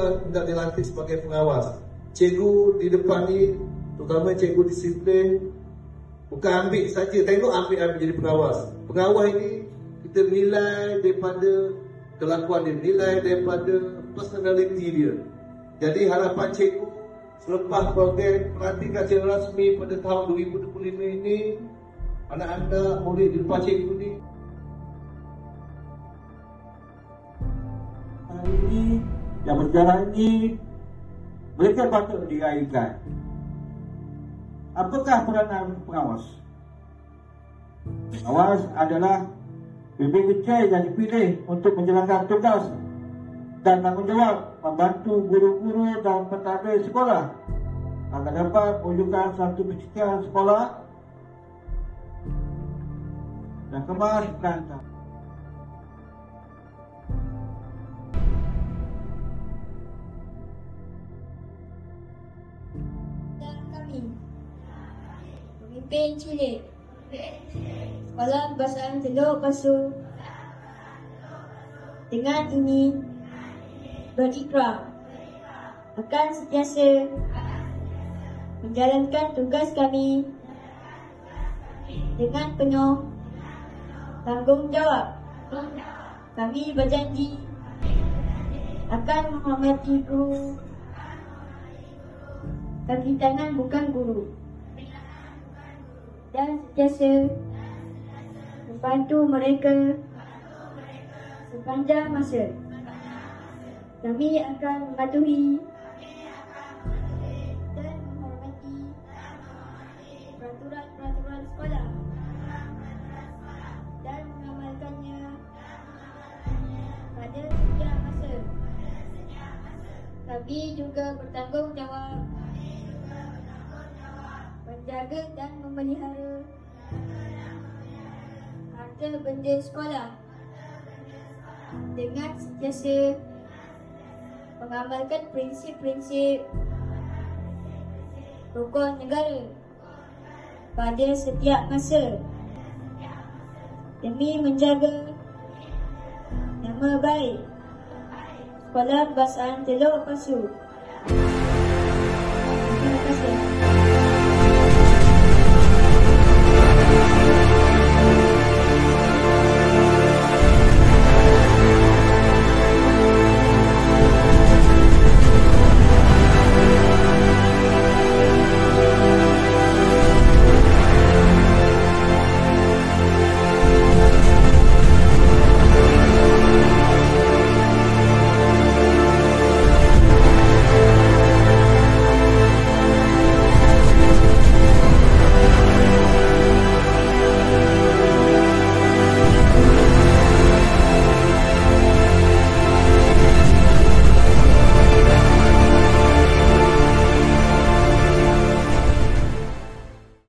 juga hendak dilantik sebagai pengawas. Cikgu di depan ni, terutama cikgu disiplin, bukan ambil saja, tengok ambil jadi pengawas. Pengawas ini kita nilai daripada kelakuan dia, nilai daripada personality dia. Jadi harapan cikgu selepas program pelantikan secara rasmi pada tahun 2025 ini, anak-anak murid di depan cikgu ni hari ini yang berjalan ini mereka patut diraihkan. Apakah peranan pengawas? Pengawas adalah pemimpin kecil yang dipilih untuk menjalankan tugas dan tanggungjawab membantu guru-guru dan pentadbir sekolah agar dapat mewujudkan satu pendidikan sekolah dan kemas berantas. Pemimpin cilik Sekolah Bahasa Teluk Pasu dengan ini berikrar akan sentiasa menjalankan tugas kami dengan penuh tanggungjawab. Kami berjanji akan menghormati guru. Kaki tangan bukan guru. Dan sentiasa membantu mereka sepanjang masa. Kami akan mematuhi dan menghormati peraturan-peraturan sekolah dan mengamalkannya pada setiap masa. Kami juga bertanggungjawab menjaga dan memelihara harta benda sekolah dengan sentiasa mengamalkan prinsip-prinsip rukun negara pada setiap masa demi menjaga nama baik Sekolah Bahasa Teluk Pasu. Terima kasih.